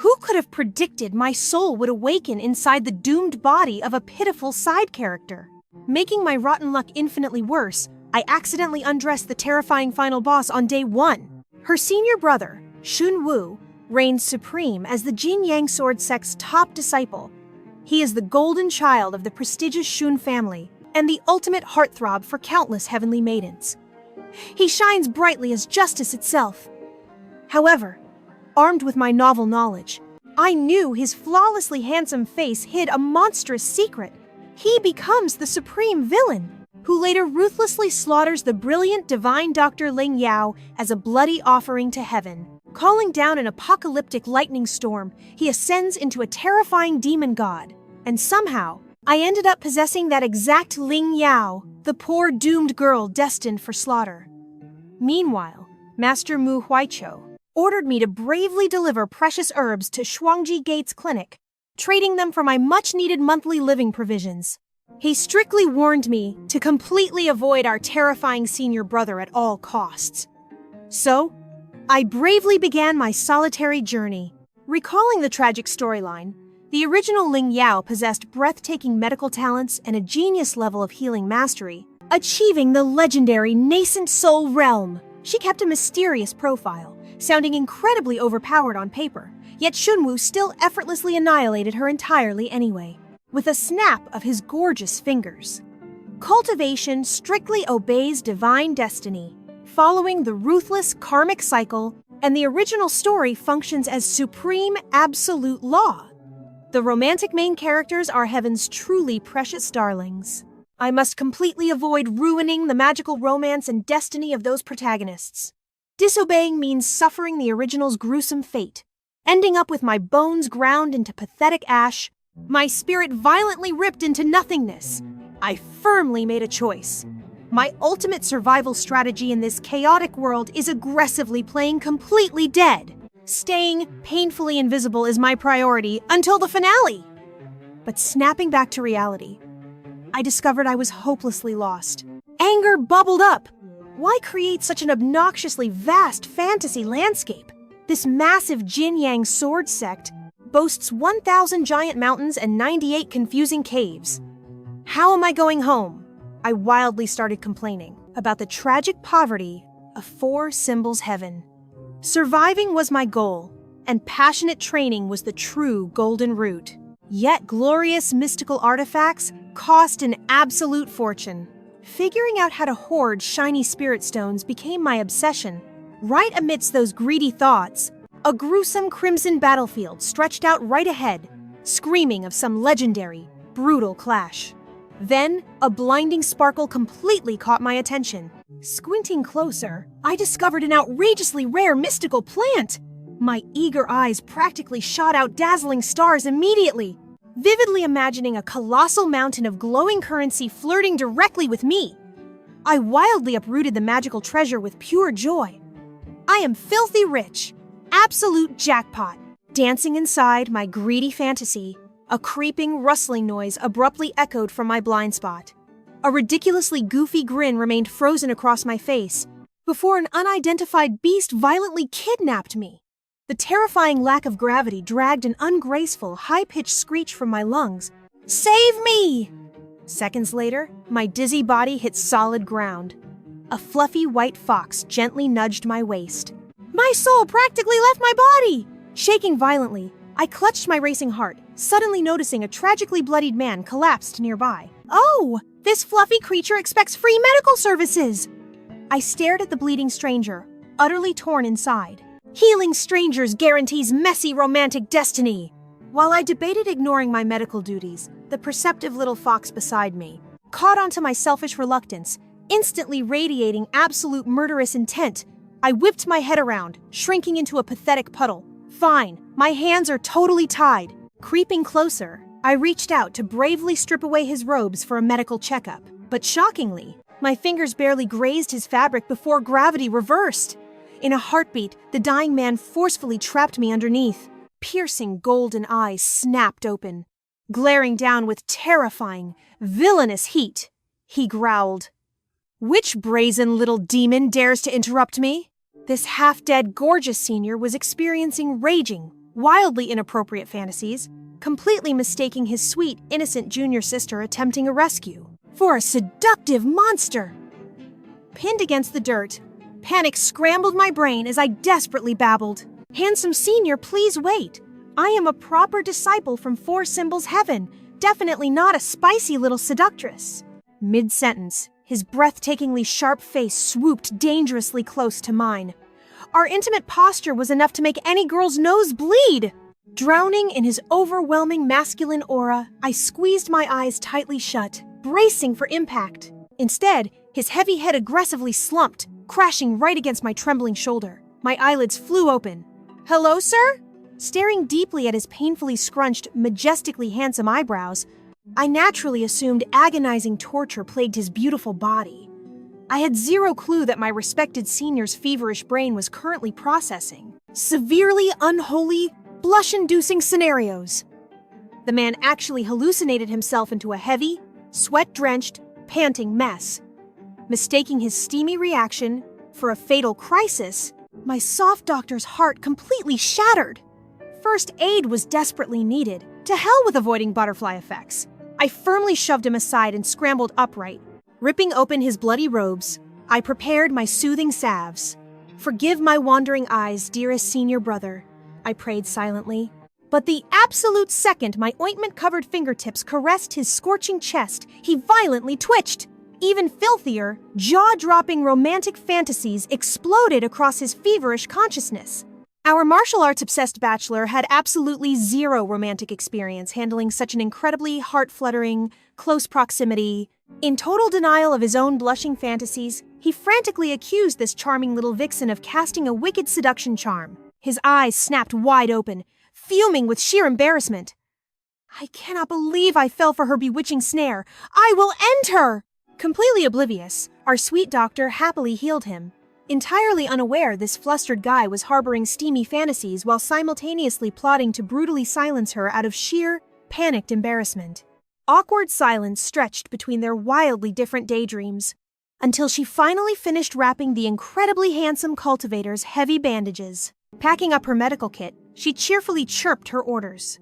Who could have predicted my soul would awaken inside the doomed body of a pitiful side character? Making my rotten luck infinitely worse, I accidentally undressed the terrifying final boss on day 1. Her senior brother, Shun Wu, reigns supreme as the Jin Yang Sword Sect's top disciple. He is the golden child of the prestigious Shun family and the ultimate heartthrob for countless heavenly maidens. He shines brightly as justice itself. However, armed with my novel knowledge, I knew his flawlessly handsome face hid a monstrous secret. He becomes the supreme villain, who later ruthlessly slaughters the brilliant Divine Doctor Ling Yao as a bloody offering to heaven. Calling down an apocalyptic lightning storm, he ascends into a terrifying demon god. And somehow, I ended up possessing that exact Ling Yao, the poor doomed girl destined for slaughter. Meanwhile, Master Mu Huaiqiu ordered me to bravely deliver precious herbs to Shuangji Gate's clinic, trading them for my much-needed monthly living provisions. He strictly warned me to completely avoid our terrifying senior brother at all costs. So, I bravely began my solitary journey. Recalling the tragic storyline, the original Ling Yao possessed breathtaking medical talents and a genius level of healing mastery, achieving the legendary nascent soul realm. She kept a mysterious profile, sounding incredibly overpowered on paper, yet Shun Wu still effortlessly annihilated her entirely anyway, with a snap of his gorgeous fingers. Cultivation strictly obeys divine destiny, following the ruthless karmic cycle, and the original story functions as supreme absolute law. The romantic main characters are heaven's truly precious darlings. I must completely avoid ruining the magical romance and destiny of those protagonists. Disobeying means suffering the original's gruesome fate, ending up with my bones ground into pathetic ash, my spirit violently ripped into nothingness. I firmly made a choice. My ultimate survival strategy in this chaotic world is aggressively playing completely dead. Staying painfully invisible is my priority until the finale. But snapping back to reality, I discovered I was hopelessly lost. Anger bubbled up. Why create such an obnoxiously vast fantasy landscape? This massive Jin Yang Sword Sect boasts 1,000 giant mountains and 98 confusing caves. How am I going home? I wildly started complaining about the tragic poverty of 4 symbols heaven. Surviving was my goal, and passionate training was the true golden route. Yet glorious mystical artifacts cost an absolute fortune. Figuring out how to hoard shiny spirit stones became my obsession. Right amidst those greedy thoughts, a gruesome crimson battlefield stretched out right ahead, screaming of some legendary, brutal clash. Then, a blinding sparkle completely caught my attention. Squinting closer, I discovered an outrageously rare mystical plant. My eager eyes practically shot out dazzling stars immediately, vividly imagining a colossal mountain of glowing currency flirting directly with me. I wildly uprooted the magical treasure with pure joy. I am filthy rich. Absolute jackpot. Dancing inside my greedy fantasy, a creeping, rustling noise abruptly echoed from my blind spot. A ridiculously goofy grin remained frozen across my face before an unidentified beast violently kidnapped me. The terrifying lack of gravity dragged an ungraceful, high-pitched screech from my lungs. Save me! Seconds later, my dizzy body hit solid ground. A fluffy white fox gently nudged my waist. My soul practically left my body! Shaking violently, I clutched my racing heart, suddenly noticing a tragically bloodied man collapsed nearby. Oh, this fluffy creature expects free medical services! I stared at the bleeding stranger, utterly torn inside. Healing strangers guarantees messy romantic destiny. While I debated ignoring my medical duties, the perceptive little fox beside me caught onto my selfish reluctance, instantly radiating absolute murderous intent. I whipped my head around, shrinking into a pathetic puddle. Fine, my hands are totally tied. Creeping closer, I reached out to bravely strip away his robes for a medical checkup. But shockingly, my fingers barely grazed his fabric before gravity reversed. In a heartbeat, the dying man forcefully trapped me underneath. Piercing golden eyes snapped open. Glaring down with terrifying, villainous heat, he growled. Which brazen little demon dares to interrupt me? This half-dead gorgeous senior was experiencing raging, wildly inappropriate fantasies, completely mistaking his sweet, innocent junior sister attempting a rescue for a seductive monster. Pinned against the dirt, panic scrambled my brain as I desperately babbled. "Handsome senior, please wait. I am a proper disciple from Four Symbols Heaven, definitely not a spicy little seductress." Mid-sentence, his breathtakingly sharp face swooped dangerously close to mine. Our intimate posture was enough to make any girl's nose bleed. Drowning in his overwhelming masculine aura, I squeezed my eyes tightly shut, bracing for impact. Instead, his heavy head aggressively slumped, crashing right against my trembling shoulder. My eyelids flew open. "Hello, sir?" Staring deeply at his painfully scrunched, majestically handsome eyebrows, I naturally assumed agonizing torture plagued his beautiful body. I had zero clue that my respected senior's feverish brain was currently processing severely unholy, blush-inducing scenarios. The man actually hallucinated himself into a heavy, sweat-drenched, panting mess. Mistaking his steamy reaction for a fatal crisis, my soft doctor's heart completely shattered. First aid was desperately needed. To hell with avoiding butterfly effects. I firmly shoved him aside and scrambled upright. Ripping open his bloody robes, I prepared my soothing salves. "Forgive my wandering eyes, dearest senior brother," I prayed silently. But the absolute second my ointment-covered fingertips caressed his scorching chest, he violently twitched. Even filthier, jaw-dropping romantic fantasies exploded across his feverish consciousness. Our martial arts-obsessed bachelor had absolutely zero romantic experience handling such an incredibly heart-fluttering, close proximity. In total denial of his own blushing fantasies, he frantically accused this charming little vixen of casting a wicked seduction charm. His eyes snapped wide open, fuming with sheer embarrassment. "I cannot believe I fell for her bewitching snare. I will end her!" Completely oblivious, our sweet doctor happily healed him. Entirely unaware this flustered guy was harboring steamy fantasies while simultaneously plotting to brutally silence her out of sheer, panicked embarrassment. Awkward silence stretched between their wildly different daydreams, until she finally finished wrapping the incredibly handsome cultivator's heavy bandages. Packing up her medical kit, she cheerfully chirped her orders.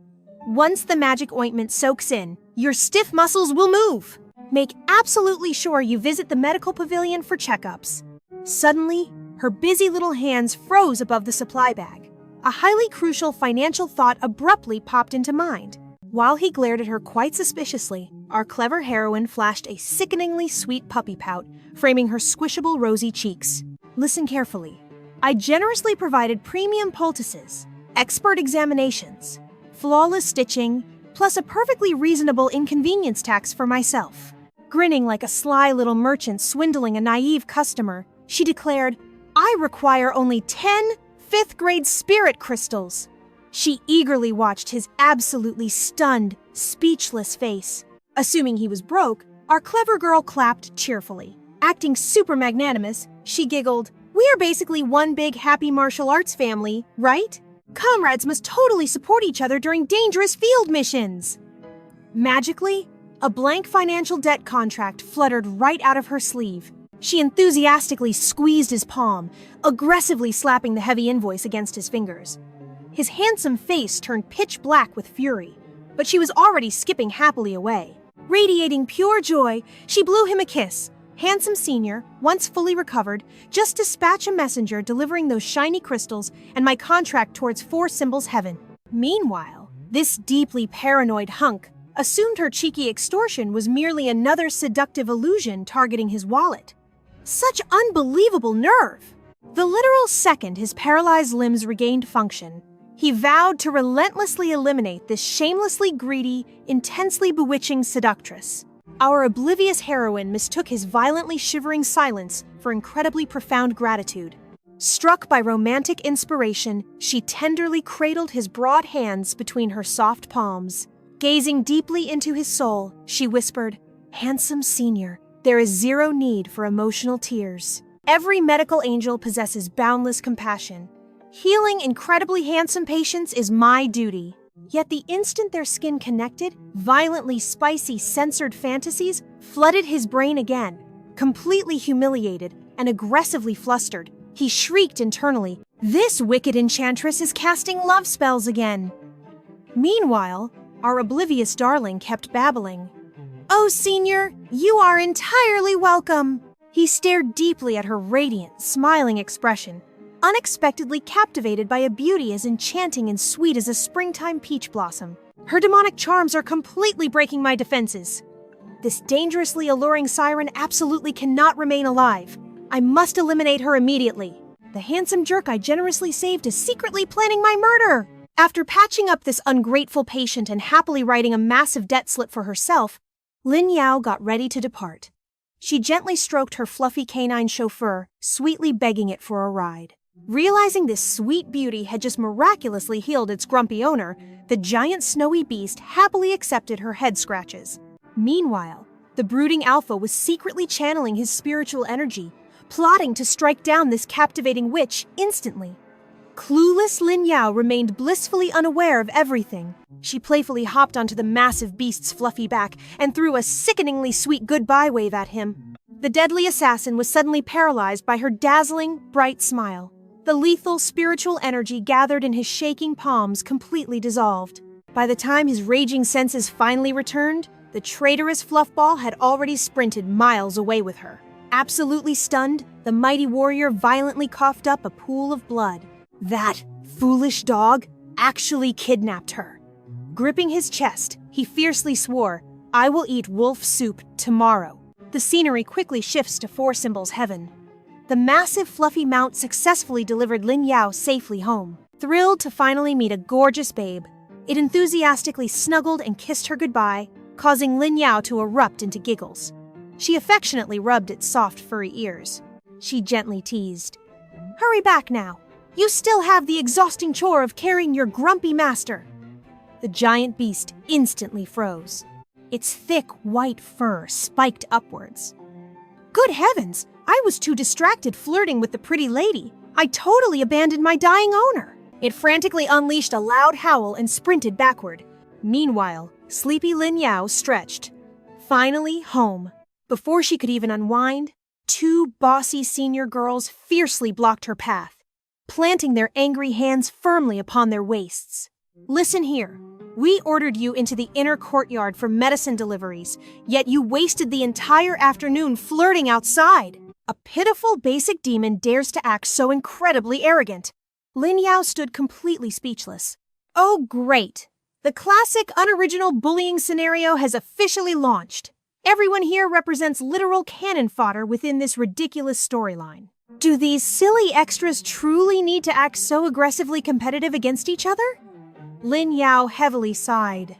"Once the magic ointment soaks in, your stiff muscles will move. Make absolutely sure you visit the medical pavilion for checkups." Suddenly, her busy little hands froze above the supply bag. A highly crucial financial thought abruptly popped into mind. While he glared at her quite suspiciously, our clever heroine flashed a sickeningly sweet puppy pout, framing her squishable rosy cheeks. "Listen carefully. I generously provided premium poultices, expert examinations, flawless stitching, plus a perfectly reasonable inconvenience tax for myself." Grinning like a sly little merchant swindling a naive customer, she declared, "I require only 10 fifth-grade spirit crystals." She eagerly watched his absolutely stunned, speechless face. Assuming he was broke, our clever girl clapped cheerfully. Acting super magnanimous, she giggled, "We are basically one big happy martial arts family, right? Comrades must totally support each other during dangerous field missions." Magically, a blank financial debt contract fluttered right out of her sleeve. She enthusiastically squeezed his palm, aggressively slapping the heavy invoice against his fingers. His handsome face turned pitch black with fury, but she was already skipping happily away. Radiating pure joy, she blew him a kiss. Handsome senior, once fully recovered, just dispatch a messenger delivering those shiny crystals and my contract towards Four Symbols Heaven. Meanwhile, this deeply paranoid hunk assumed her cheeky extortion was merely another seductive illusion targeting his wallet. Such unbelievable nerve! The literal second his paralyzed limbs regained function, he vowed to relentlessly eliminate this shamelessly greedy, intensely bewitching seductress. Our oblivious heroine mistook his violently shivering silence for incredibly profound gratitude. Struck by romantic inspiration, she tenderly cradled his broad hands between her soft palms. Gazing deeply into his soul, she whispered, "Handsome senior, there is zero need for emotional tears. Every medical angel possesses boundless compassion. Healing incredibly handsome patients is my duty." Yet the instant their skin connected, violently spicy censored fantasies flooded his brain again. Completely humiliated and aggressively flustered, He shrieked internally, "This wicked enchantress is casting love spells again." Meanwhile, our oblivious darling kept babbling. "Oh, Senior, you are entirely welcome." He stared deeply at her radiant, smiling expression, unexpectedly captivated by a beauty as enchanting and sweet as a springtime peach blossom. Her demonic charms are completely breaking my defenses. This dangerously alluring siren absolutely cannot remain alive. I must eliminate her immediately. The handsome jerk I generously saved is secretly planning my murder. After patching up this ungrateful patient and happily writing a massive debt slip for herself, Lin Yao got ready to depart. She gently stroked her fluffy canine chauffeur, sweetly begging it for a ride. Realizing this sweet beauty had just miraculously healed its grumpy owner, the giant snowy beast happily accepted her head scratches. Meanwhile, the brooding alpha was secretly channeling his spiritual energy, plotting to strike down this captivating witch instantly. Clueless Lin Yao remained blissfully unaware of everything. She playfully hopped onto the massive beast's fluffy back and threw a sickeningly sweet goodbye wave at him. The deadly assassin was suddenly paralyzed by her dazzling, bright smile. The lethal spiritual energy gathered in his shaking palms completely dissolved. By the time his raging senses finally returned, the traitorous fluffball had already sprinted miles away with her. Absolutely stunned, the mighty warrior violently coughed up a pool of blood. That foolish dog actually kidnapped her. Gripping his chest, he fiercely swore, "I will eat wolf soup tomorrow." The scenery quickly shifts to Four Symbols Heaven. The massive fluffy mount successfully delivered Lin Yao safely home. Thrilled to finally meet a gorgeous babe, it enthusiastically snuggled and kissed her goodbye, causing Lin Yao to erupt into giggles. She affectionately rubbed its soft furry ears. She gently teased, "Hurry back now. You still have the exhausting chore of carrying your grumpy master." The giant beast instantly froze. Its thick white fur spiked upwards. "Good heavens! I was too distracted flirting with the pretty lady. I totally abandoned my dying owner." It frantically unleashed a loud howl and sprinted backward. Meanwhile, sleepy Lin Yao stretched. Finally home. Before she could even unwind, two bossy senior girls fiercely blocked her path, planting their angry hands firmly upon their waists. "Listen here. We ordered you into the inner courtyard for medicine deliveries, yet you wasted the entire afternoon flirting outside. A pitiful basic demon dares to act so incredibly arrogant." Lin Yao stood completely speechless. Oh, great. The classic unoriginal bullying scenario has officially launched. Everyone here represents literal cannon fodder within this ridiculous storyline. Do these silly extras truly need to act so aggressively competitive against each other? Lin Yao heavily sighed.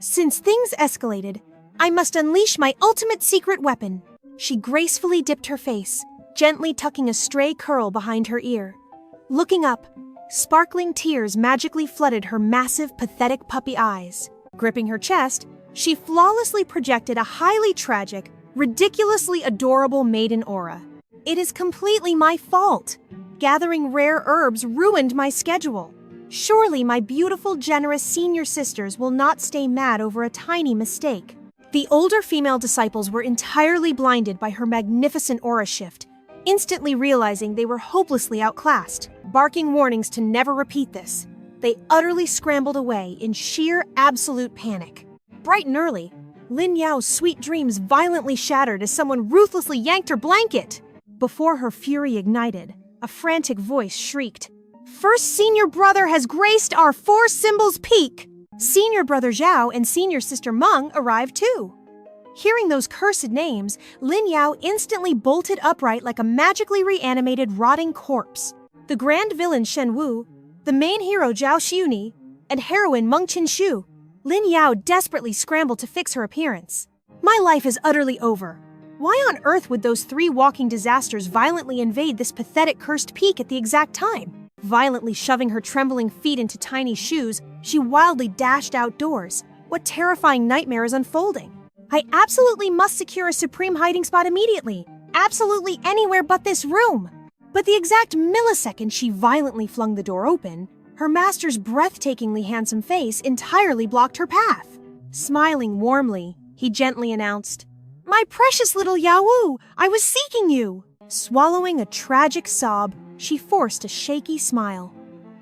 "Since things escalated, I must unleash my ultimate secret weapon." She gracefully dipped her face, gently tucking a stray curl behind her ear. Looking up, sparkling tears magically flooded her massive, pathetic puppy eyes. Gripping her chest, she flawlessly projected a highly tragic, ridiculously adorable maiden aura. "It is completely my fault. Gathering rare herbs ruined my schedule. Surely my beautiful, generous senior sisters will not stay mad over a tiny mistake." The older female disciples were entirely blinded by her magnificent aura shift, instantly realizing they were hopelessly outclassed. Barking warnings to never repeat this, they utterly scrambled away in sheer, absolute panic. Bright and early, Lin Yao's sweet dreams violently shattered as someone ruthlessly yanked her blanket. Before her fury ignited, a frantic voice shrieked, "First senior brother has graced our Four Symbols Peak!" Senior brother Zhao and senior sister Meng arrived too. Hearing those cursed names, Lin Yao instantly bolted upright like a magically reanimated rotting corpse. The grand villain Shun Wu, the main hero Zhao Xiuni, and heroine Meng Qinshu, Lin Yao desperately scrambled to fix her appearance. My life is utterly over. Why on earth would those three walking disasters violently invade this pathetic cursed peak at the exact time? Violently shoving her trembling feet into tiny shoes, she wildly dashed outdoors. What terrifying nightmare is unfolding? I absolutely must secure a supreme hiding spot immediately. Absolutely anywhere but this room. But the exact millisecond she violently flung the door open, her master's breathtakingly handsome face entirely blocked her path. Smiling warmly, he gently announced, "My precious little Yao Wu, I was seeking you." Swallowing a tragic sob, she forced a shaky smile.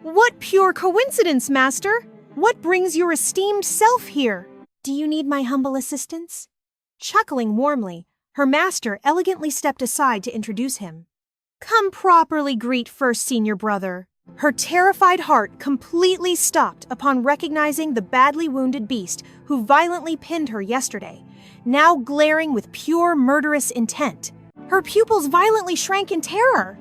What pure coincidence, Master! What brings your esteemed self here? Do you need my humble assistance? Chuckling warmly, her master elegantly stepped aside to introduce him. Come properly greet First Senior Brother. Her terrified heart completely stopped upon recognizing the badly wounded beast who violently pinned her yesterday, now glaring with pure murderous intent. Her pupils violently shrank in terror.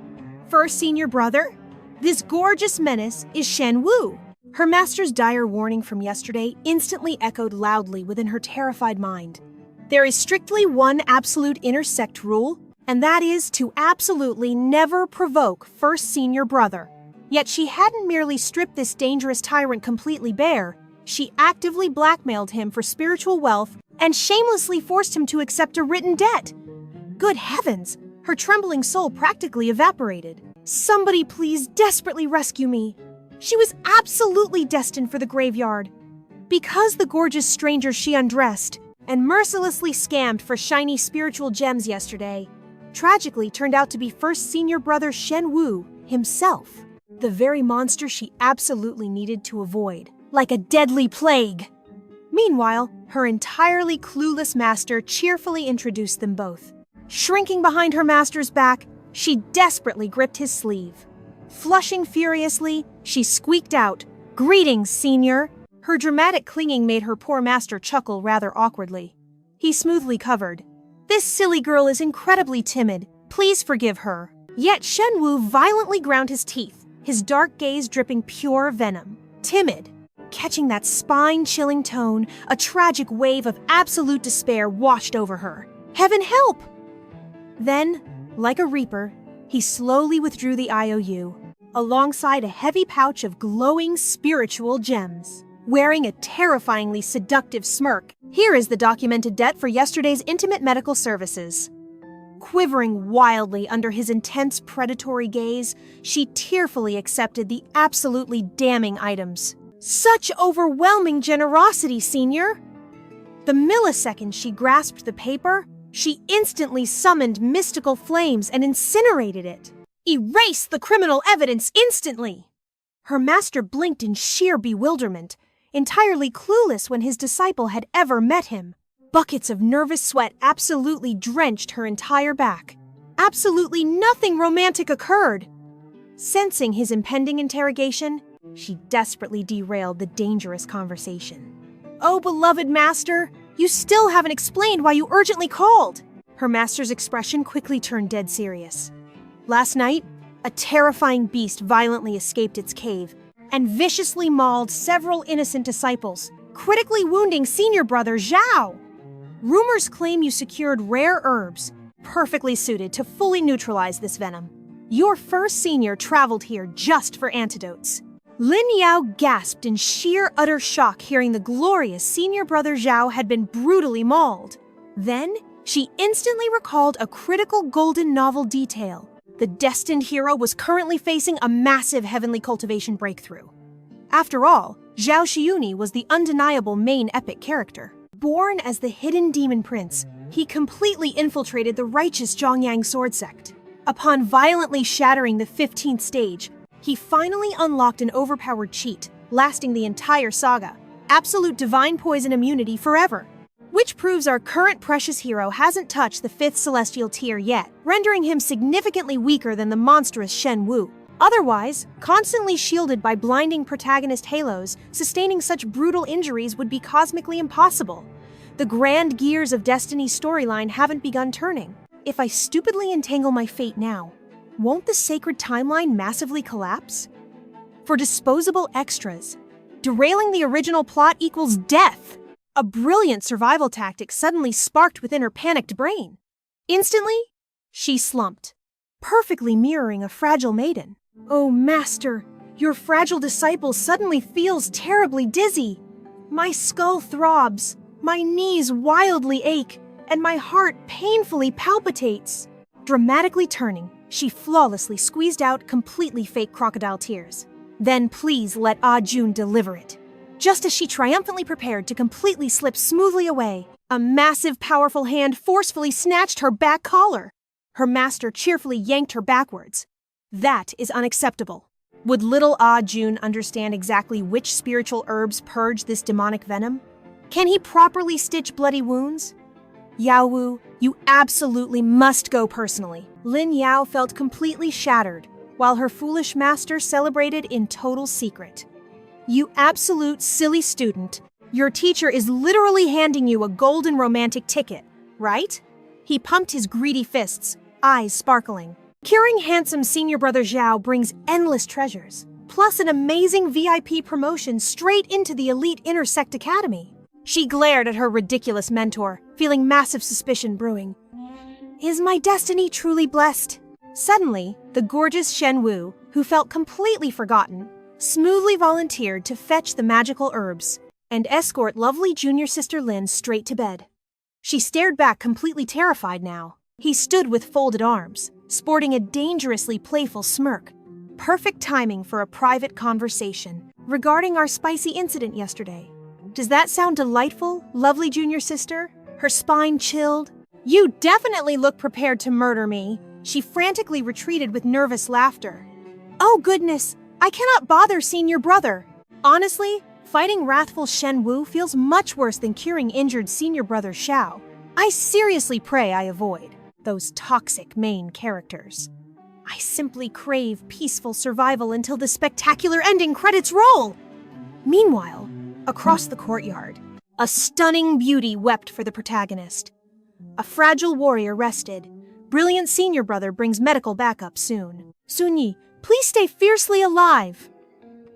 First Senior Brother, this gorgeous menace is Shun Wu. Her master's dire warning from yesterday instantly echoed loudly within her terrified mind. There is strictly one absolute intersect rule, and that is to absolutely never provoke First Senior Brother. Yet she hadn't merely stripped this dangerous tyrant completely bare, she actively blackmailed him for spiritual wealth and shamelessly forced him to accept a written debt. Good heavens, her trembling soul practically evaporated. Somebody please desperately rescue me. She was absolutely destined for the graveyard. Because the gorgeous stranger she undressed and mercilessly scammed for shiny spiritual gems yesterday tragically turned out to be First Senior Brother Shun Wu himself, the very monster she absolutely needed to avoid, like a deadly plague. Meanwhile, her entirely clueless master cheerfully introduced them both. Shrinking behind her master's back, she desperately gripped his sleeve. Flushing furiously, she squeaked out, "Greetings, Senior." Her dramatic clinging made her poor master chuckle rather awkwardly. He smoothly covered. This silly girl is incredibly timid. Please forgive her. Yet Shun Wu violently ground his teeth, his dark gaze dripping pure venom. Timid. Catching that spine-chilling tone, a tragic wave of absolute despair washed over her. Heaven help! Then, like a reaper, he slowly withdrew the IOU, alongside a heavy pouch of glowing spiritual gems. Wearing a terrifyingly seductive smirk, here is the documented debt for yesterday's intimate medical services. Quivering wildly under his intense predatory gaze, she tearfully accepted the absolutely damning items. Such overwhelming generosity, Senior! The millisecond she grasped the paper, she instantly summoned mystical flames and incinerated it. Erase the criminal evidence instantly! Her master blinked in sheer bewilderment, entirely clueless when his disciple had ever met him. Buckets of nervous sweat absolutely drenched her entire back. Absolutely nothing romantic occurred. Sensing his impending interrogation, she desperately derailed the dangerous conversation. Oh, beloved master, you still haven't explained why you urgently called. Her master's expression quickly turned dead serious. Last night, a terrifying beast violently escaped its cave and viciously mauled several innocent disciples, critically wounding Senior Brother Zhao. Rumors claim you secured rare herbs, perfectly suited to fully neutralize this venom. Your first senior traveled here just for antidotes. Lin Yao gasped in sheer utter shock hearing the glorious Senior Brother Zhao had been brutally mauled. Then, she instantly recalled a critical golden novel detail. The destined hero was currently facing a massive heavenly cultivation breakthrough. After all, Zhao Xiuni was the undeniable main epic character. Born as the hidden demon prince, he completely infiltrated the righteous Jin Yang Sword Sect. Upon violently shattering the 15th stage, he finally unlocked an overpowered cheat, lasting the entire saga, absolute divine poison immunity forever. Which proves our current precious hero hasn't touched the 5th celestial tier yet, rendering him significantly weaker than the monstrous Shun Wu. Otherwise, constantly shielded by blinding protagonist halos, sustaining such brutal injuries would be cosmically impossible. The grand gears of Destiny's storyline haven't begun turning. If I stupidly entangle my fate now, won't the sacred timeline massively collapse? For disposable extras, derailing the original plot equals death. A brilliant survival tactic suddenly sparked within her panicked brain. Instantly, she slumped, perfectly mirroring a fragile maiden. Oh, master, your fragile disciple suddenly feels terribly dizzy. My skull throbs, my knees wildly ache, and my heart painfully palpitates. Dramatically turning, she flawlessly squeezed out completely fake crocodile tears. Then please let Ah Jun deliver it. Just as she triumphantly prepared to completely slip smoothly away, a massive, powerful hand forcefully snatched her back collar. Her master cheerfully yanked her backwards. That is unacceptable. Would little Ah Jun understand exactly which spiritual herbs purge this demonic venom? Can he properly stitch bloody wounds? Yao Wu, you absolutely must go personally. Lin Yao felt completely shattered, while her foolish master celebrated in total secret. You absolute silly student. Your teacher is literally handing you a golden romantic ticket, right? He pumped his greedy fists, eyes sparkling. Curing handsome senior brother Zhao brings endless treasures, plus an amazing VIP promotion straight into the elite Inner Sect Academy. She glared at her ridiculous mentor, feeling massive suspicion brewing. Is my destiny truly blessed? Suddenly, the gorgeous Shun Wu, who felt completely forgotten, smoothly volunteered to fetch the magical herbs and escort lovely junior sister Lin straight to bed. She stared back completely terrified now. He stood with folded arms, sporting a dangerously playful smirk. Perfect timing for a private conversation regarding our spicy incident yesterday. Does that sound delightful, lovely junior sister? Her spine chilled. You definitely look prepared to murder me. She frantically retreated with nervous laughter. Oh goodness, I cannot bother senior brother. Honestly, fighting wrathful Shun Wu feels much worse than curing injured senior brother Xiao. I seriously pray I avoid those toxic main characters. I simply crave peaceful survival until the spectacular ending credits roll. Meanwhile, across the courtyard, a stunning beauty wept for the protagonist. A fragile warrior rested. Brilliant senior brother brings medical backup soon. Sunyi, please stay fiercely alive.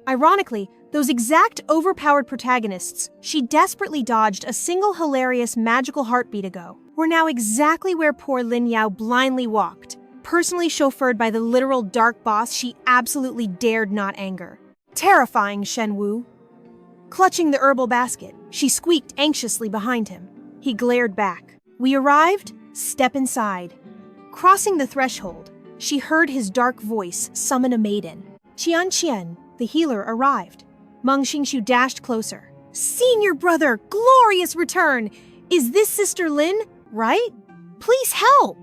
Ironically, those exact overpowered protagonists she desperately dodged a single hilarious magical heartbeat ago were now exactly where poor Lin Yao blindly walked, personally chauffeured by the literal dark boss she absolutely dared not anger. Terrifying Shun Wu. Clutching the herbal basket, she squeaked anxiously behind him. He glared back. We arrived? Step inside. Crossing the threshold, she heard his dark voice summon a maiden. Qian, the healer, arrived. Meng Xingshu dashed closer. Senior brother, glorious return! Is this Sister Lin, right? Please help!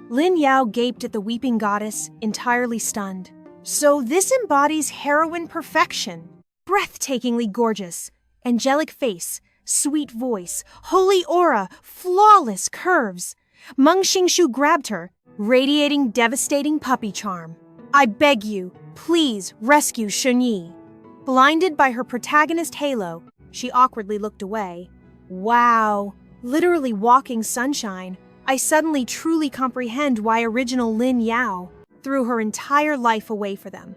Lin Yao gaped at the weeping goddess, entirely stunned. So this embodies heroine perfection. Breathtakingly gorgeous, angelic face, sweet voice, holy aura, flawless curves. Meng Xingshu grabbed her, radiating devastating puppy charm. I beg you, please rescue Shunyi. Blinded by her protagonist halo, she awkwardly looked away. Wow, literally walking sunshine. I suddenly truly comprehend why original Lin Yao threw her entire life away for them.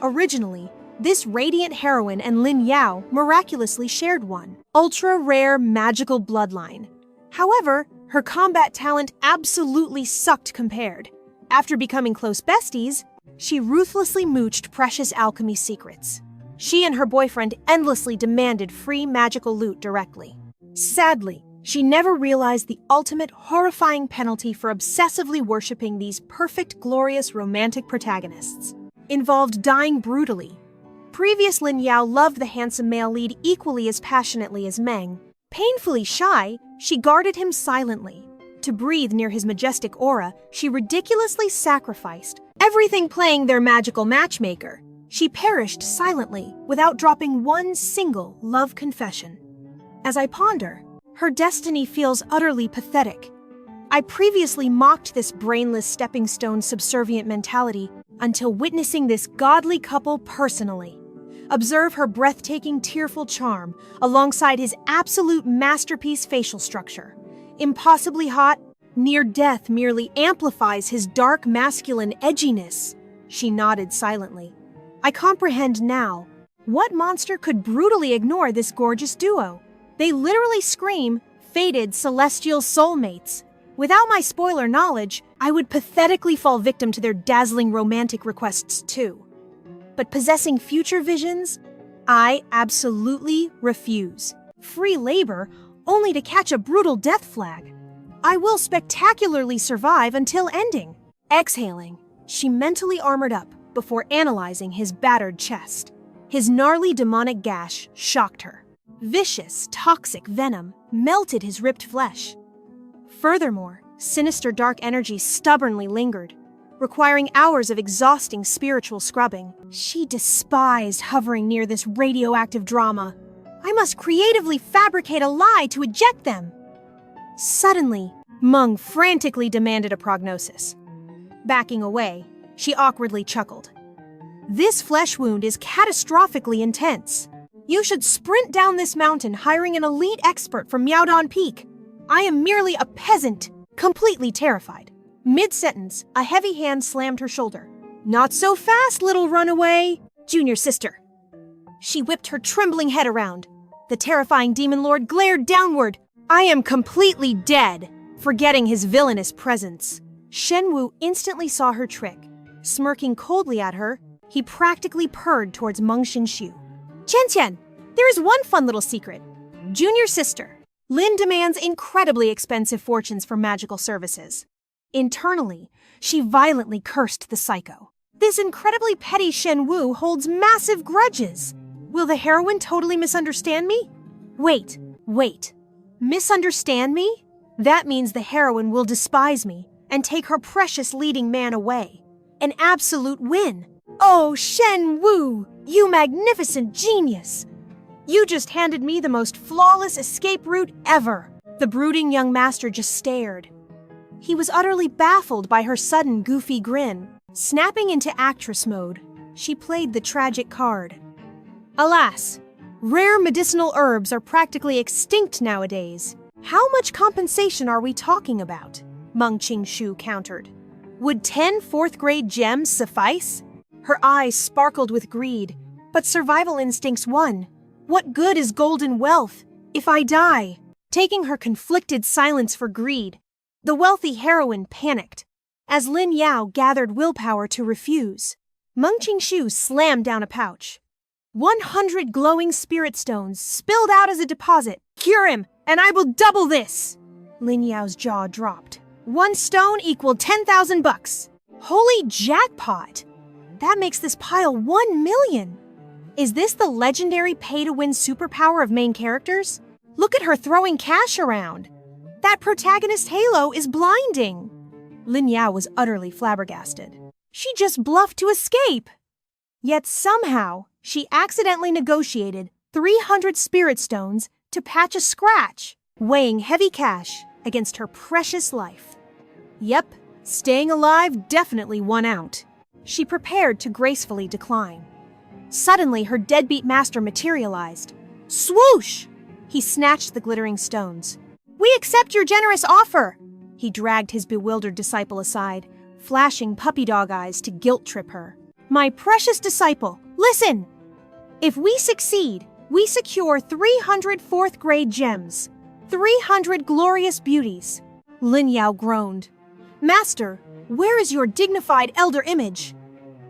Originally, this radiant heroine and Lin Yao miraculously shared one ultra-rare magical bloodline. However, her combat talent absolutely sucked compared. After becoming close besties, she ruthlessly mooched precious alchemy secrets. She and her boyfriend endlessly demanded free magical loot directly. Sadly, she never realized the ultimate horrifying penalty for obsessively worshipping these perfect, glorious, romantic protagonists. Involved dying brutally. Previous Lin Yao loved the handsome male lead equally as passionately as Meng. Painfully shy, she guarded him silently. To breathe near his majestic aura, she ridiculously sacrificed, everything playing their magical matchmaker. She perished silently, without dropping one single love confession. As I ponder, her destiny feels utterly pathetic. I previously mocked this brainless stepping stone subservient mentality until witnessing this godly couple personally. Observe her breathtaking, tearful charm alongside his absolute masterpiece facial structure. Impossibly hot, near death merely amplifies his dark masculine edginess. She nodded silently. I comprehend now. What monster could brutally ignore this gorgeous duo? They literally scream, fated celestial soulmates. Without my spoiler knowledge, I would pathetically fall victim to their dazzling romantic requests too. But possessing future visions, I absolutely refuse. Free labor, only to catch a brutal death flag. I will spectacularly survive until ending. Exhaling, she mentally armored up before analyzing his battered chest. His gnarly demonic gash shocked her. Vicious, toxic venom melted his ripped flesh. Furthermore, Sinister dark energy stubbornly lingered, requiring hours of exhausting spiritual scrubbing. She despised hovering near this radioactive drama. I must creatively fabricate a lie to eject them. Suddenly, Meng frantically demanded a prognosis. Backing away, she awkwardly chuckled. This flesh wound is catastrophically intense. You should sprint down this mountain hiring an elite expert from Miaodong Peak. I am merely a peasant, completely terrified. Mid-sentence, a heavy hand slammed her shoulder. Not so fast, little runaway, junior sister. She whipped her trembling head around. The terrifying demon lord glared downward. I am completely dead, forgetting his villainous presence. Shun Wu instantly saw her trick. Smirking coldly at her, he practically purred towards Meng Xinshu. Qian, there is one fun little secret. Junior sister, Lin demands incredibly expensive fortunes for magical services. Internally, she violently cursed the psycho. This incredibly petty Shun Wu holds massive grudges. Will the heroine totally misunderstand me? Wait. Misunderstand me? That means the heroine will despise me and take her precious leading man away. An absolute win. Oh, Shun Wu, you magnificent genius! You just handed me the most flawless escape route ever. The brooding young master just stared. He was utterly baffled by her sudden goofy grin. Snapping into actress mode, she played the tragic card. Alas, rare medicinal herbs are practically extinct nowadays. How much compensation are we talking about? Meng Qingshu countered. Would 10 fourth-grade gems suffice? Her eyes sparkled with greed, but survival instincts won. What good is golden wealth if I die? Taking her conflicted silence for greed, the wealthy heroine panicked. As Lin Yao gathered willpower to refuse, Meng Qingshu slammed down a pouch. 100 glowing spirit stones spilled out as a deposit. Cure him, and I will double this! Lin Yao's jaw dropped. 1 stone equaled 10,000 bucks. Holy jackpot! That makes this pile 1 million. Is this the legendary pay-to-win superpower of main characters? Look at her throwing cash around. That protagonist halo is blinding. Lin Yao was utterly flabbergasted. She just bluffed to escape. Yet somehow, she accidentally negotiated 300 spirit stones to patch a scratch, weighing heavy cash against her precious life. Yep, staying alive definitely won out. She prepared to gracefully decline. Suddenly, her deadbeat master materialized. Swoosh! He snatched the glittering stones. We accept your generous offer! He dragged his bewildered disciple aside, flashing puppy dog eyes to guilt-trip her. My precious disciple, listen! If we succeed, we secure 300 fourth-grade gems, 300 glorious beauties. Lin Yao groaned. Master, where is your dignified elder image?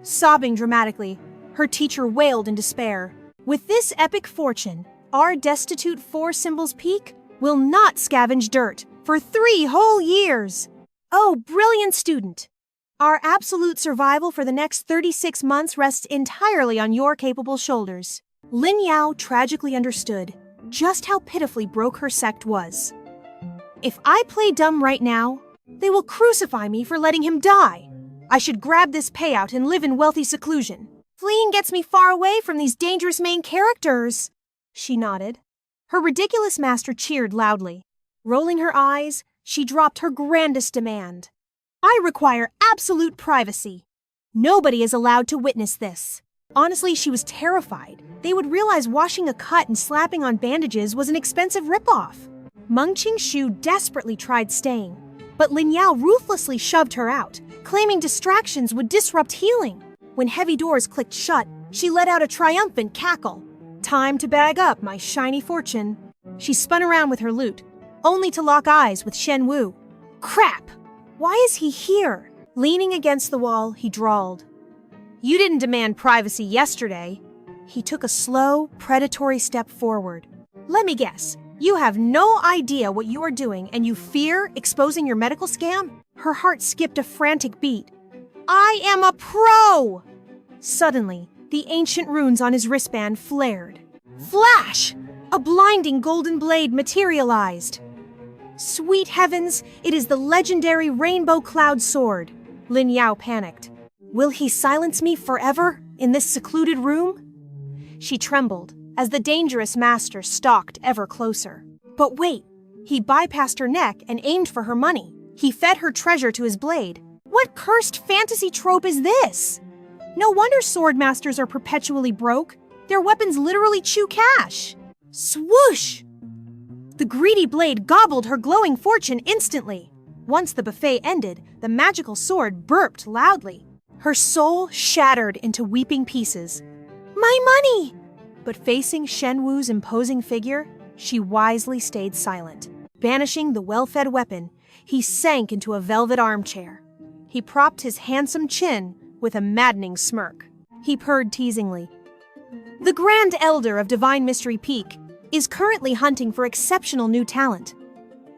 Sobbing dramatically, her teacher wailed in despair. With this epic fortune, our destitute 4 symbols peak will not scavenge dirt for 3 whole years. Oh, brilliant student! Our absolute survival for the next 36 months rests entirely on your capable shoulders. Lin Yao tragically understood just how pitifully broke her sect was. If I play dumb right now, they will crucify me for letting him die. I should grab this payout and live in wealthy seclusion. Fleeing gets me far away from these dangerous main characters. She nodded. Her ridiculous master cheered loudly. Rolling her eyes, she dropped her grandest demand. I require absolute privacy. Nobody is allowed to witness this. Honestly, she was terrified. They would realize washing a cut and slapping on bandages was an expensive ripoff. Meng Qingshu desperately tried staying, but Lin Yao ruthlessly shoved her out, claiming distractions would disrupt healing. When heavy doors clicked shut, she let out a triumphant cackle. Time to bag up my shiny fortune. She spun around with her loot, only to lock eyes with Shun Wu. Crap! Why is he here? Leaning against the wall, he drawled. You didn't demand privacy yesterday. He took a slow, predatory step forward. Let me guess, you have no idea what you are doing and you fear exposing your medical scam? Her heart skipped a frantic beat. I am a pro! Suddenly, the ancient runes on his wristband flared. Flash! A blinding golden blade materialized. Sweet heavens, it is the legendary Rainbow Cloud Sword. Lin Yao panicked. Will he silence me forever in this secluded room? She trembled as the dangerous master stalked ever closer. But wait, he bypassed her neck and aimed for her money. He fed her treasure to his blade. What cursed fantasy trope is this? No wonder sword masters are perpetually broke. Their weapons literally chew cash. Swoosh! The greedy blade gobbled her glowing fortune instantly. Once the buffet ended, the magical sword burped loudly. Her soul shattered into weeping pieces. My money! But facing Shun Wu's imposing figure, she wisely stayed silent. Banishing the well-fed weapon, he sank into a velvet armchair. He propped his handsome chin with a maddening smirk. He purred teasingly. The Grand Elder of Divine Mystery Peak is currently hunting for exceptional new talent.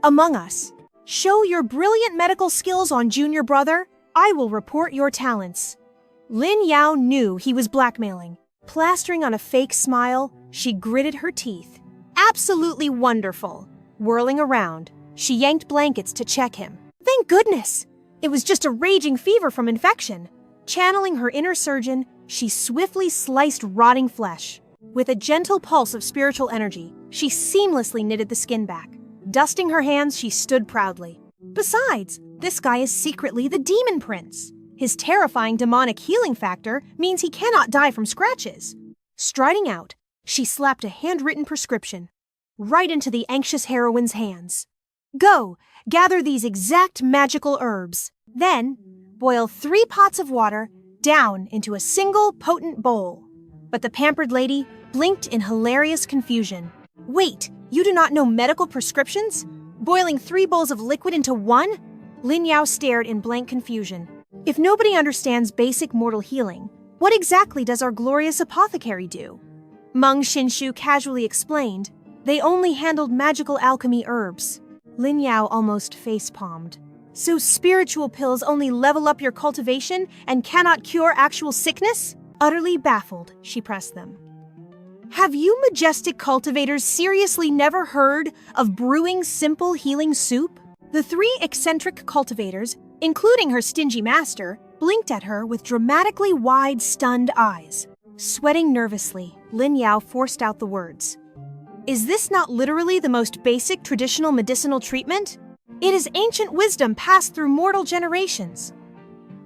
Among us, show your brilliant medical skills on Junior Brother. I will report your talents. Lin Yao knew he was blackmailing. Plastering on a fake smile, she gritted her teeth. Absolutely wonderful. Whirling around, she yanked blankets to check him. Thank goodness! It was just a raging fever from infection. Channeling her inner surgeon, she swiftly sliced rotting flesh. With a gentle pulse of spiritual energy, she seamlessly knitted the skin back. Dusting her hands, she stood proudly. Besides, this guy is secretly the Demon Prince. His terrifying demonic healing factor means he cannot die from scratches. Striding out, she slapped a handwritten prescription right into the anxious heroine's hands. Go, gather these exact magical herbs. Then, boil 3 pots of water down into a single potent bowl. But the pampered lady blinked in hilarious confusion. Wait, you do not know medical prescriptions? Boiling 3 bowls of liquid into 1? Lin Yao stared in blank confusion. If nobody understands basic mortal healing, what exactly does our glorious apothecary do? Meng Xinshu casually explained, they only handled magical alchemy herbs. Lin Yao almost face-palmed. So spiritual pills only level up your cultivation and cannot cure actual sickness? Utterly baffled, she pressed them. Have you majestic cultivators seriously never heard of brewing simple healing soup? The 3 eccentric cultivators, including her stingy master, blinked at her with dramatically wide, stunned eyes. Sweating nervously, Lin Yao forced out the words. Is this not literally the most basic traditional medicinal treatment? It is ancient wisdom passed through mortal generations.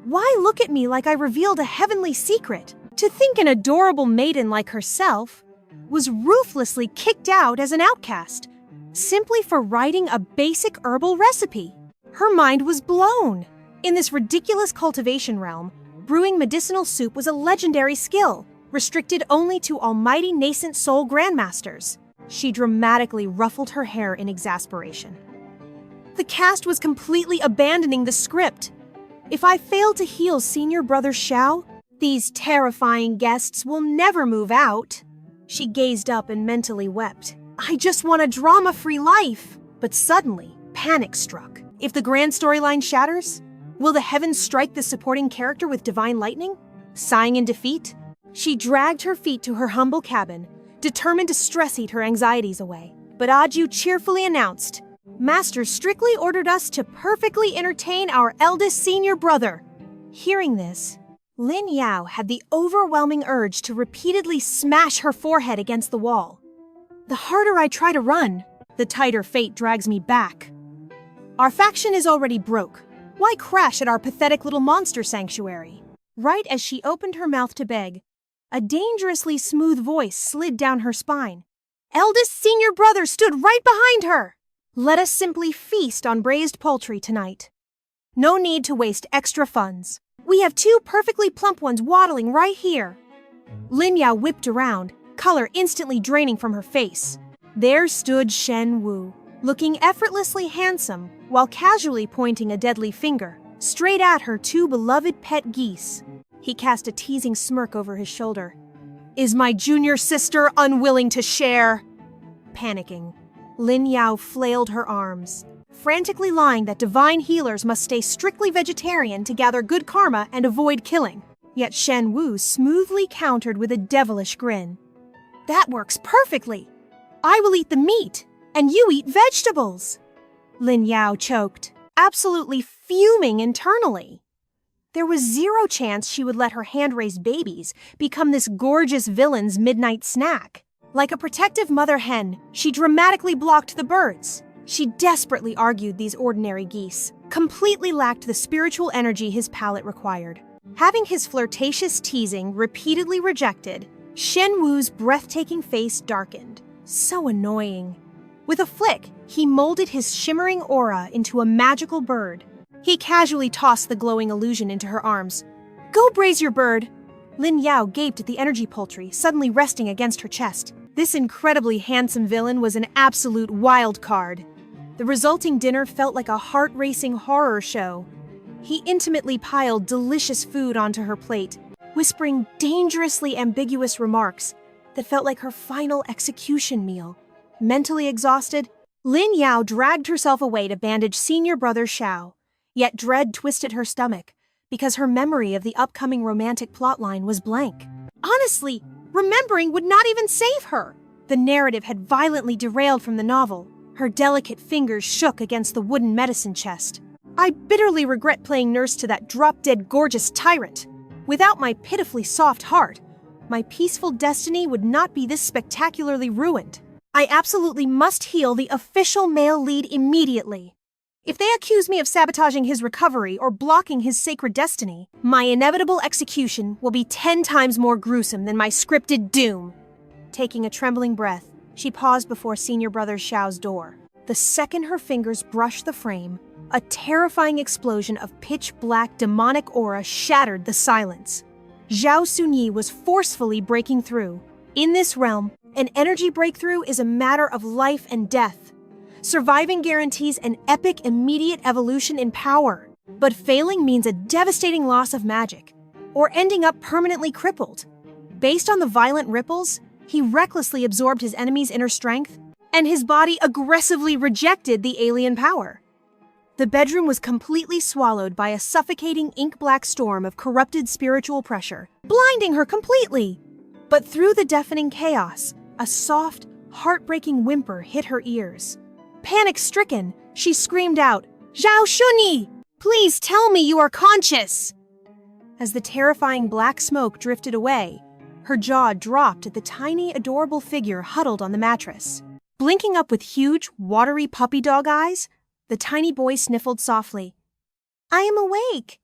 Why look at me like I revealed a heavenly secret? To think an adorable maiden like herself was ruthlessly kicked out as an outcast, simply for writing a basic herbal recipe. Her mind was blown. In this ridiculous cultivation realm, brewing medicinal soup was a legendary skill, restricted only to almighty nascent soul grandmasters. She dramatically ruffled her hair in exasperation. The cast was completely abandoning the script. If I fail to heal Senior Brother Xiao, these terrifying guests will never move out. She gazed up and mentally wept. I just want a drama-free life. But suddenly, panic struck. If the grand storyline shatters, will the heavens strike the supporting character with divine lightning? Sighing in defeat, she dragged her feet to her humble cabin, determined to stress-eat her anxieties away. But Aju cheerfully announced, Master strictly ordered us to perfectly entertain our eldest senior brother. Hearing this, Lin Yao had the overwhelming urge to repeatedly smash her forehead against the wall. The harder I try to run, the tighter fate drags me back. Our faction is already broke. Why crash at our pathetic little monster sanctuary? Right as she opened her mouth to beg, a dangerously smooth voice slid down her spine. Eldest senior brother stood right behind her! Let us simply feast on braised poultry tonight. No need to waste extra funds. We have 2 perfectly plump ones waddling right here. Lin Yao whipped around, color instantly draining from her face. There stood Shun Wu, looking effortlessly handsome while casually pointing a deadly finger straight at her 2 beloved pet geese. He cast a teasing smirk over his shoulder. Is my junior sister unwilling to share? Panicking, Lin Yao flailed her arms, frantically lying that divine healers must stay strictly vegetarian to gather good karma and avoid killing. Yet Shun Wu smoothly countered with a devilish grin. That works perfectly. I will eat the meat, and you eat vegetables. Lin Yao choked, absolutely fuming internally. There was zero chance she would let her hand-raised babies become this gorgeous villain's midnight snack. Like a protective mother hen, she dramatically blocked the birds. She desperately argued these ordinary geese completely lacked the spiritual energy his palate required. Having his flirtatious teasing repeatedly rejected, Shun Wu's breathtaking face darkened. So annoying. With a flick, he molded his shimmering aura into a magical bird. He casually tossed the glowing illusion into her arms. "Go braise your bird!" Lin Yao gaped at the energy poultry suddenly resting against her chest. This incredibly handsome villain was an absolute wild card. The resulting dinner felt like a heart-racing horror show. He intimately piled delicious food onto her plate, whispering dangerously ambiguous remarks that felt like her final execution meal. Mentally exhausted, Lin Yao dragged herself away to bandage senior brother Xiao, yet dread twisted her stomach because her memory of the upcoming romantic plotline was blank. Honestly, remembering would not even save her. The narrative had violently derailed from the novel. Her delicate fingers shook against the wooden medicine chest. I bitterly regret playing nurse to that drop-dead gorgeous tyrant. Without my pitifully soft heart, my peaceful destiny would not be this spectacularly ruined. I absolutely must heal the official male lead immediately. If they accuse me of sabotaging his recovery or blocking his sacred destiny, my inevitable execution will be 10 times more gruesome than my scripted doom. Taking a trembling breath, she paused before senior brother Xiao's door. The second her fingers brushed the frame, a terrifying explosion of pitch-black demonic aura shattered the silence. Zhao Sunyi was forcefully breaking through. In this realm, an energy breakthrough is a matter of life and death. Surviving guarantees an epic immediate evolution in power, but failing means a devastating loss of magic, or ending up permanently crippled. Based on the violent ripples, he recklessly absorbed his enemy's inner strength, and his body aggressively rejected the alien power. The bedroom was completely swallowed by a suffocating ink-black storm of corrupted spiritual pressure, blinding her completely. But through the deafening chaos, a soft, heartbreaking whimper hit her ears. Panic-stricken, she screamed out, "Zhao Shunyi! Please tell me you are conscious!" As the terrifying black smoke drifted away, her jaw dropped at the tiny, adorable figure huddled on the mattress. Blinking up with huge, watery puppy dog eyes, the tiny boy sniffled softly. "I am awake.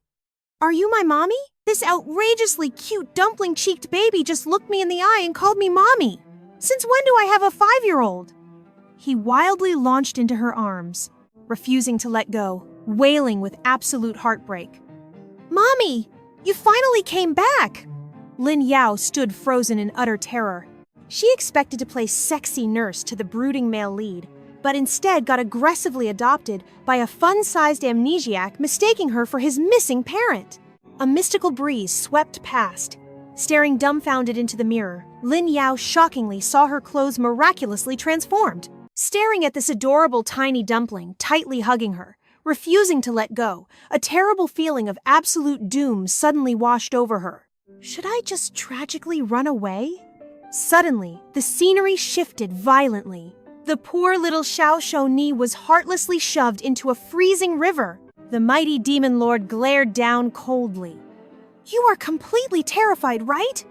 Are you my mommy? This outrageously cute dumpling-cheeked baby just looked me in the eye and called me mommy. Since when do I have a 5-year-old? He wildly launched into her arms, refusing to let go, wailing with absolute heartbreak. "Mommy, you finally came back!" Lin Yao stood frozen in utter terror. She expected to play sexy nurse to the brooding male lead, but instead got aggressively adopted by a fun-sized amnesiac mistaking her for his missing parent. A mystical breeze swept past. Staring dumbfounded into the mirror, Lin Yao shockingly saw her clothes miraculously transformed. Staring at this adorable tiny dumpling, tightly hugging her, refusing to let go, a terrible feeling of absolute doom suddenly washed over her. Should I just tragically run away? Suddenly, the scenery shifted violently. The poor little Xiao Shoni was heartlessly shoved into a freezing river. The mighty demon lord glared down coldly. "You are completely terrified, right?"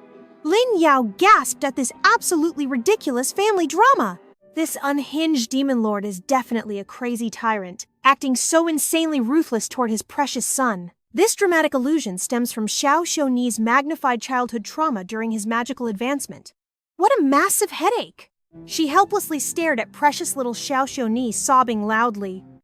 Lin Yao gasped at this absolutely ridiculous family drama. This unhinged demon lord is definitely a crazy tyrant, acting so insanely ruthless toward his precious son. This dramatic illusion stems from Xiao Shoni's magnified childhood trauma during his magical advancement. What a massive headache! She helplessly stared at precious little Xiao Shoni sobbing loudly.